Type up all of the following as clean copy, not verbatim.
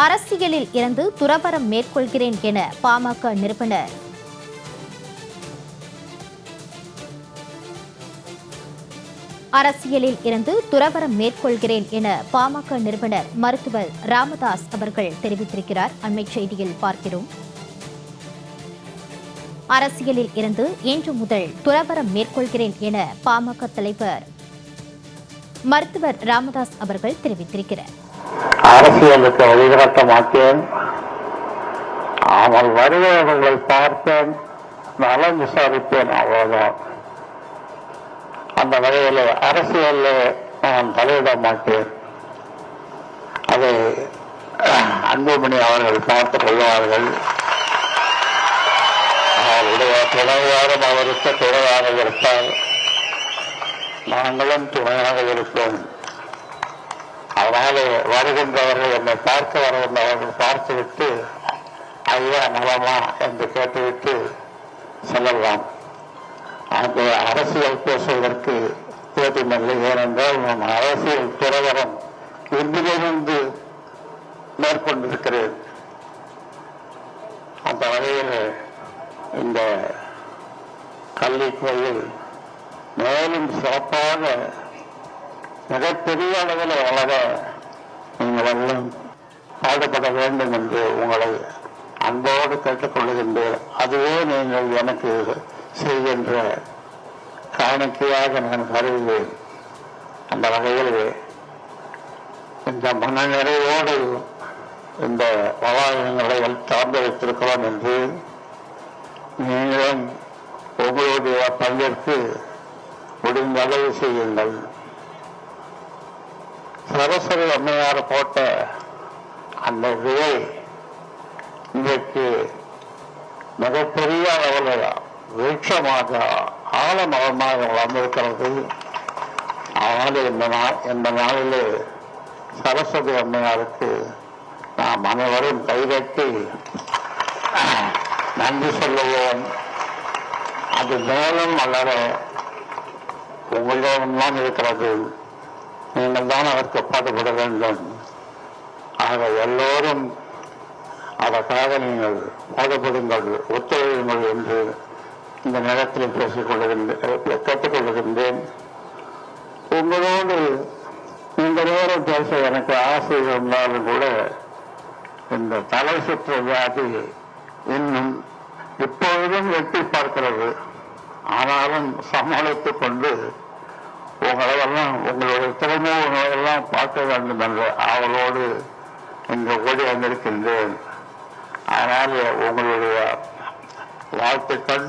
அரசியலில் இருந்து துறவறம் மேற்கொள்கிறேன் என பாமக நிறுவனர் அரசியலில் இருந்து துறவறம் மேற்கொள்கிறேன் என பாமக நிறுவனர் மருத்துவர் ராமதாஸ் அவர்கள் தெரிவித்திருக்கிறார். அண்மைச் செய்தியில் பார்க்கிறோம். அரசியலில் இருந்து இன்று முதல் துறவறம் மேற்கொள்கிறேன் என பாமக தலைவர் மருத்துவர் ராமதாஸ் அவர்கள் தெரிவித்திருக்கிறார். அரசியலுக்கு வழிகாட்ட மாட்டேன், அவள் வருவதை பார்த்தேன், நலம் விசாரிப்பேன், அவ்வளவுதான். அந்த வகையில் அரசியலில் நான் தலையிட மாட்டேன். அதை அன்புமணி அவர்கள் பார்த்துக் கொள்வார்கள். அவருடைய துணையாரும் அவருக்கு துணையாக இருப்பார், நாங்களும் துணையாக இருப்போம். அதனால வருகின்றவர்கள் என்னை பார்க்க வருகின்றவர்கள் பார்த்துவிட்டு ஐயா நலமா என்று கேட்டுவிட்டு செல்லலாம். அந்த அரசியல் பேசுவதற்கு தேவையில்லை. ஏனென்றால் நான் அரசியல் துறவரம் இன்றிலிருந்து மேற்கொண்டிருக்கிறேன். அந்த வகையில் இந்த கல்வித்துறையில் மேலும் சிறப்பாக மிகப்பெரிய அளவில் வளர நீங்கள் எல்லாம் பாடுபட வேண்டும் என்று உங்களை அன்போடு கேட்டுக்கொள்கின்றேன். அதுவே நீங்கள் எனக்கு செய்கின்ற காணிக்கையாக நான் கருதுவேன். அந்த வகையில் இந்த மனநிறைவோடு இந்த வளாகங்களை சார்ந்து வைத்திருக்கிறோம் என்று நீங்களும் உங்களுடைய பங்கிற்கு முடிந்த அளவு செய்யுங்கள். சரஸ்வதி அம்மையார் போட்ட அந்த விதை இன்றைக்கு மிகப்பெரிய அளவில் விருட்சமாக ஆழமரமாக வளர்ந்திருக்கிறது. ஆனால் இந்த நாளிலே சரஸ்வதி அம்மையாருக்கு நாம் அனைவரும் கைகட்டி நன்றி சொல்லுவோம். அது மேலும் வளர உங்களிடம் இருக்கிறது. நீங்கள் தான் அதற்கு பாடுபட வேண்டும். ஆக எல்லோரும் அதற்காக நீங்கள் பாடுபடுங்கள், ஒத்துழையுங்கள் என்று இந்த நேரத்தில் கேட்டுக்கொள்கின்றேன். உங்களோடு இந்த நேரம் பேச எனக்கு ஆசை இருந்தாலும் கூட இந்த தலை சுற்று வியாதி இன்னும் இப்பொழுதும் எட்டி பார்க்கிறது. ஆனாலும் சமாளித்துக் கொண்டு உங்களெல்லாம் உங்களுடைய திறமையெல்லாம் பார்க்க வேண்டும் என்ற ஆவலோடு இங்கு ஓடி வந்திருக்கின்றேன். ஆனால் உங்களுடைய வாழ்த்துக்கள்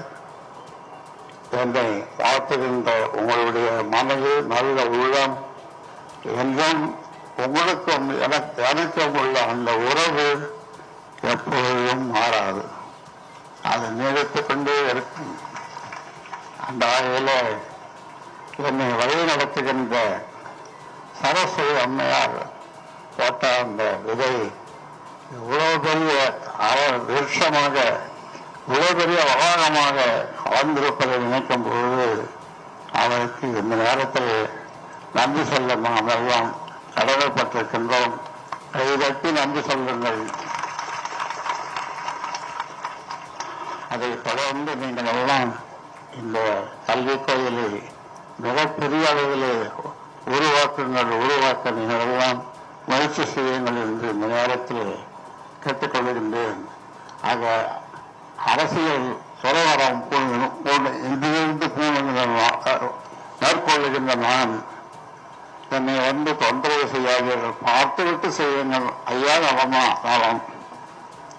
என்னை வாழ்த்துகின்ற உங்களுடைய மனது நல்ல உள்ளம் என்றும் உங்களுக்கும் எனக்கும் உள்ள அந்த உறவு எப்பொழுதும் மாறாது, அது நீடித்துக் கொண்டே இருக்கும். அந்த வகையில் என்னை வழி நடத்துகின்ற சரஸ்வதி அம்மையார் போட்ட அந்த விதை இவ்வளவு பெரிய விருட்சமாக இவ்வளவு பெரிய வளாகமாக வளர்ந்திருப்பதை நினைக்கும் பொழுது அவருக்கு இந்த நேரத்தில் நன்றி சொல்ல நாம் எல்லாம் கடமைப்பட்டிருக்கின்றோம். கைதட்டி நன்றி சொல்லுங்கள். அதை தொடர்ந்து நீங்கள் எல்லாம் இந்த கல்விக் கோயிலை மிகப்பெரிய அளவிலே உருவாக்க நீங்கள் எல்லாம் முயற்சி செய்யுங்கள் என்று இந்த நேரத்தில் கேட்டுக்கொள்கின்றேன். ஆக அரசியல் துறவரம் இன்றிலிருந்து மேற்கொள்ளுகின்ற நான் என்னை தொந்தரவு செய்யாதீர்கள், பார்த்துவிட்டு செய்யுங்கள். ஐயா நலமா நலம்,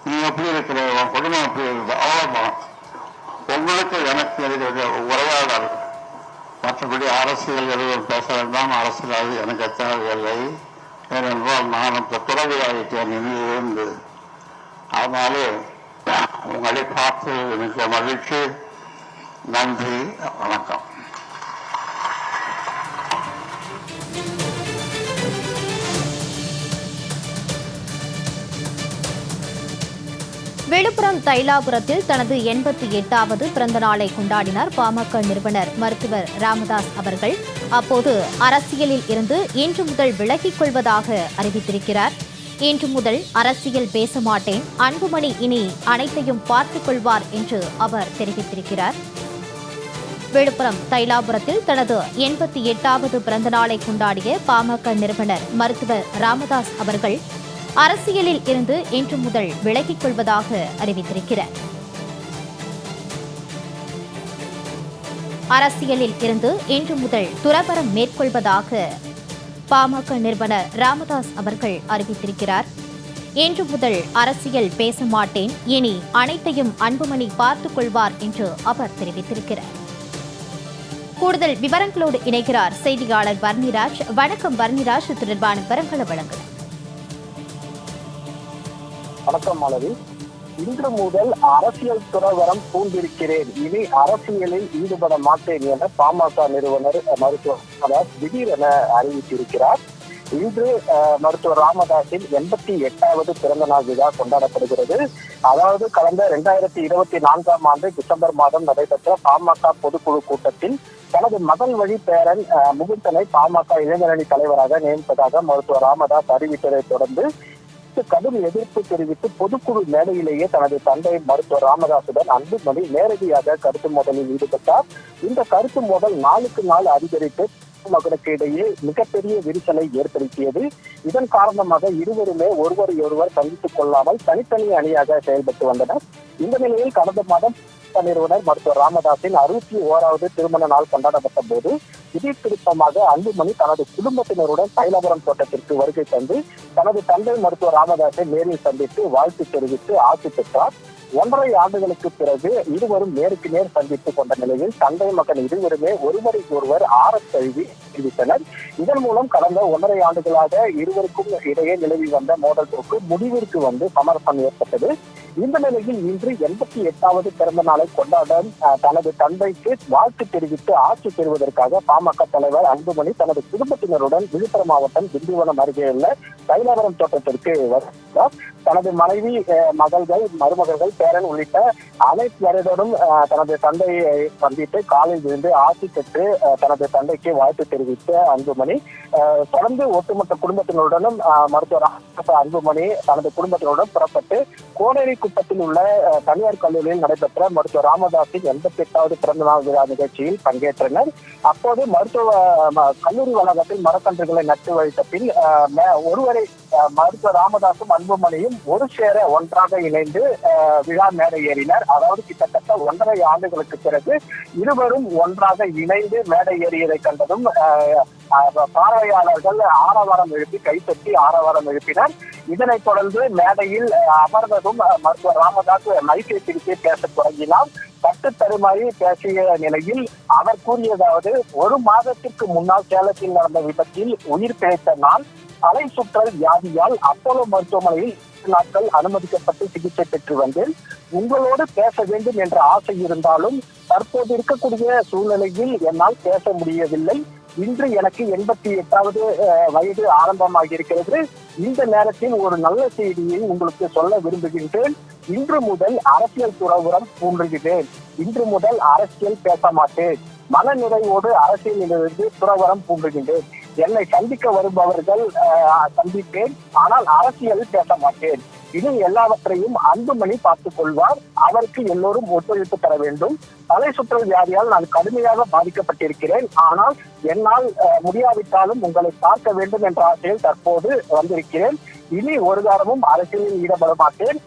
நீ எப்படி இருக்கிற, உன் குடும்பம் எப்படி இருக்குது, அவ்வளவுதான். உங்களுக்கு எனக்கு உரையாடல், மற்றபடி அரசியல் எதுவும் பேச வேண்டாம். அரசியல் எனக்கு தேவையில்லை. ஏனென்றால் நான் இப்போ துறவியாகிட்டேன் இருந்து. அதனாலே உங்களை பார்த்து எனக்கு மகிழ்ச்சி. நன்றி, வணக்கம். விழுப்புரம் தைலாபுரத்தில் தனது 88வது பிறந்த நாளை கொண்டாடினார் பாமக நிறுவனர் மருத்துவர் ராமதாஸ் அவர்கள். அப்போது அரசியலில் இருந்து இன்று முதல் விலகிக் கொள்வதாக அறிவித்திருக்கிறார். இன்று முதல் அரசியல் பேச மாட்டேன், அன்புமணி இனி அனைத்தையும் பார்த்துக் கொள்வார் என்று அவர் தெரிவித்திருக்கிறார். விழுப்புரம் தைலாபுரத்தில் தனது 88வது பிறந்தநாளை கொண்டாடிய பாமக நிறுவனர் மருத்துவர் ராமதாஸ் அவர்கள் அரசியலில் இருந்து இன்று முதல் விலகிக் கொள்வதாக அறிவித்திருக்கிறார். அரசியலில் இருந்து இன்று முதல் துறவறம் மேற்கொள்வதாக பாமக நிறுவனர் ராமதாஸ் அவர்கள் அறிவித்திருக்கிறார். இன்று முதல் அரசியல் பேச மாட்டேன், இனி அனைத்தையும் அன்புமணி பார்த்துக் கொள்வார் என்று அவர் தெரிவித்திருக்கிறார். கூடுதல் விவரங்களோடு இணைகிறார் செய்தியாளர் வர்ணிராஜ். வணக்கம் வர்ணிராஜ், தொடர்பான விவரங்களை வழங்கலாம். வணக்கம் மாலவி. இன்று முதல் அரசியல் துறவரம் பூண்டிருக்கிறேன், இனி அரசியலில் ஈடுபட மாட்டேன் என பாமக நிறுவனர் மருத்துவர் ராமதாஸ் திடீரென அறிவித்திருக்கிறார். இன்று மருத்துவர் ராமதாஸின் 88வது பிறந்த நாள் விழா கொண்டாடப்படுகிறது. அதாவது கடந்த 2024ஆம் ஆண்டு டிசம்பர் மாதம் நடைபெற்ற பாமக பொதுக்குழு கூட்டத்தில் தனது மகள் வழி பேரன் முகுந்தனை பாமக இளைஞரணி தலைவராக நியமிப்பதாக மருத்துவர் ராமதாஸ் அறிவித்ததை தொடர்ந்து கடும் எதிர்ப்பு தெரிவித்து பொதுக்குழு மேடையிலேயே தனது தந்தை மருத்துவர் ராமதாசுடன் அன்புமணி நேரடியாக கருத்து மோதலில் ஈடுபட்டார். இந்த கருத்து மோதல் நாளுக்கு நாள் அதிகரித்து மகனுக்கு இடையே மிகப்பெரிய விரிசலை ஏற்படுத்தியது. இதன் காரணமாக இருவருமே ஒருவரையொருவர் சந்தித்துக் கொள்ளாமல் தனித்தனி அணியாக செயல்பட்டு வந்தனர். இந்த நிலையில் கடந்த மாதம் நிறுவனர் மருத்துவர் ராமதாஸின் 61வது திருமண நாள் கொண்டாடப்பட்ட போது திடீர் திருப்பமாக அன்புமணி தனது குடும்பத்தினருடன் தைலாபுரம் தோட்டத்திற்கு வருகை தந்து தனது தந்தை மருத்துவர் ராமதாஸை நேரில் சந்தித்து வாழ்த்து தெரிவித்து ஆசி பெற்றார். 1.5 ஆண்டுகளுக்கு பிறகு இருவரும் நேருக்கு நேர் சந்தித்துக் கொண்ட நிலையில் தந்தை மகன் இருவருமே ஒருவரை ஆறத் தழுவி தெரிவித்தனர். இதன் மூலம் கடந்த 1.5 ஆண்டுகளாக இருவருக்கும் இடையே நிலவி வந்த மோதல் போக்கு முடிவிற்கு வந்து சமரசம் ஏற்பட்டது. இந்த நிலையில் இன்று 88வது பிறந்த நாளை கொண்டாட தனது தந்தைக்கு வாழ்த்து தெரிவித்து ஆட்சி பெறுவதற்காக பாமக தலைவர் அன்புமணி தனது குடும்பத்தினருடன் விழுப்புரம் மாவட்டம் திண்டிவனம் அருகே உள்ள தைலாபுரம் தோட்டத்திற்கு வருகிறார். தனது மனைவி, மகள்கள், மருமகள்கள், பேரன் உள்ளிட்ட அனைவருடனும் தனது தந்தையை சந்தித்து காலில் விழுந்து ஆட்சி பெற்று தனது தந்தைக்கு வாழ்த்து தெரிவித்த அன்புமணி தொடர்ந்து ஒட்டுமொத்த குடும்பத்தினருடனும் மருத்துவர் அன்புமணி தனது குடும்பத்தினருடன் புறப்பட்டு கோனேரி குப்பத்தில் உள்ள தனியார் கல்லூரியில் நடைபெற்ற மருத்துவர் ராமதாஸின் 88வது பிறந்த நாள் விழா நிகழ்ச்சியில் பங்கேற்றனர். அப்போது மருத்துவ கல்லூரி வளாகத்தில் மரக்கன்றுகளை நட்டு வைத்த பின் ஒருவரை மருத்துவர் ராமதாசும் அன்புமணியும் ஒரு சேர ஒன்றாக இணைந்து விழா மேடை ஏறினர். அதாவது கிட்டத்தட்ட 1.5 ஆண்டுகளுக்கு பிறகு இருவரும் ஒன்றாக இணைந்து மேடை ஏறியதை கண்டதும் பார்வையாளர்கள் ஆரவாரம் எழுப்பி கைத்தட்டி ஆரவாரம் எழுப்பினர். இதனைத் தொடர்ந்து மேடையில் அமர்ந்ததும் மருத்துவர் ராமதாஸ் மைக்கை பிடித்து பேசத் தொடங்கினார். தட்டு தடுமாறி பேசிய நிலையில் அவர் கூறியதாவது, 1 மாதத்திற்கு முன்னால் சேலத்தில் நடந்த விபத்தில் உயிர் பிழைத்த நான் தலை சுற்றல் வியாதியால் அப்போலோ மருத்துவமனையில் நாட்கள் அனுமதிக்கப்பட்டு சிகிச்சை பெற்று வந்தேன். உங்களோடு பேச வேண்டும் என்ற ஆசை இருந்தாலும் தற்போது இருக்கக்கூடிய சூழ்நிலையில் என்னால் பேச முடியவில்லை. இன்று எனக்கு 88வது வயது ஆரம்பமாக இருக்கிறது. இந்த நேரத்தில் ஒரு நல்ல செய்தியை உங்களுக்கு சொல்ல விரும்புகின்றேன். இன்று முதல் அரசியல் துறவரம் பூண்டுகிறேன். இன்று முதல் அரசியல் பேச மாட்டேன். மன நிறைவோடு அரசியலிலிருந்து துறவரம் பூண்டுகின்றேன். என்னை சந்திக்க வருபவர்கள் சந்திப்பேன், ஆனால் அரசியல் பேச மாட்டேன். இது எல்லாவற்றையும் அன்புமணி பார்த்துக் கொள்வார். அவருக்கு எல்லோரும் ஒத்துழைப்பு தர வேண்டும். தலை சுற்றல் வியாதியால் நான் கடுமையாக பாதிக்கப்பட்டிருக்கிறேன். ஆனால் என்னால் முடியாவிட்டாலும் உங்களை பார்க்க வேண்டும் என்ற ஆசையில் தற்போது வந்திருக்கிறேன். இனி ஒரு காலமும் அரசியலில் ஈடுபட மாட்டேன்.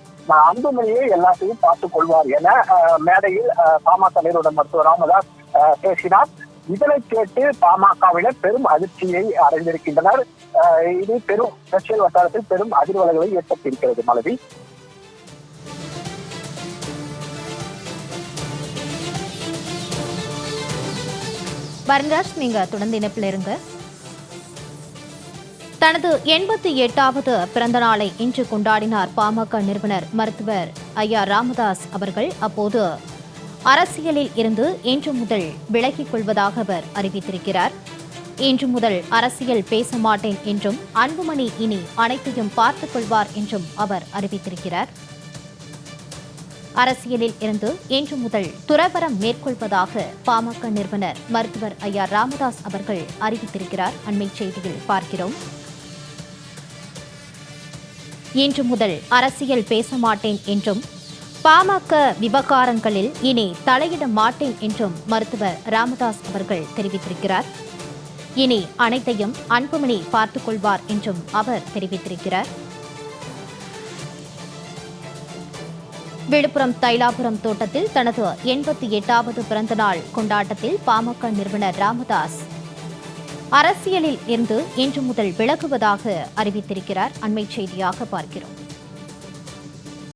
அன்புமணியை எல்லாத்தையும் பார்த்துக் கொள்வார் என மேடையில் பாமக நிறுவனர் மருத்துவர் ராமதாஸ் பேசினார். இதனை கேட்டு பாமகவினர் பெரும் அதிர்ச்சியை அடைந்திருக்கின்றனர். இது பெரும் அரசியல் வட்டாரத்தில் பெரும் அதிர்வலைகளை ஏற்படுத்தியிருக்கிறது. மாலவி, வர்ணராஜ், நீங்க தொடர்ந்து இணைப்பில் இருங்க. தனது 88வது பிறந்த நாளை இன்று கொண்டாடினார் பாமக நிறுவனர் மருத்துவர் ஐயா ராமதாஸ் அவர்கள். அப்போது அரசியலில் இருந்து இன்று முதல் விலகிக் கொள்வதாக அவர் அறிவித்திருக்கிறார். இன்று முதல் அரசியல் பேச மாட்டேன் என்றும் அன்புமணி இனி அனைத்தையும் பார்த்துக் கொள்வார் என்றும் அவர் அறிவித்திருக்கிறார். அரசியலில் இருந்து இன்று முதல் துறவரம் மேற்கொள்வதாக பாமக நிறுவனர் மருத்துவர் ஐயா ராமதாஸ் அவர்கள் அறிவித்திருக்கிறார். அண்மை செய்தியில் பார்க்கிறோம். இன்று முதல் அரசியல் பேச மாட்டேன் என்றும் பாமக விவகாரங்களில் இனி தலையிட மாட்டேன் என்றும் மருத்துவர் ராமதாஸ் அவர்கள் தெரிவித்திருக்கிறார். இனி அனைத்தையும் அன்புமணி பார்த்துக் கொள்வார் என்றும் அவர் தெரிவித்திருக்கிறார். விழுப்புரம் தைலாபுரம் தோட்டத்தில் தனது 88வது பிறந்தநாள் கொண்டாட்டத்தில் பாமக நிறுவனர் ராமதாஸ் அரசியலில் இருந்து இன்று முதல் விலகுவதாக அறிவித்திருக்கிறார். அண்மைச் செய்தியாக பார்க்கிறோம்.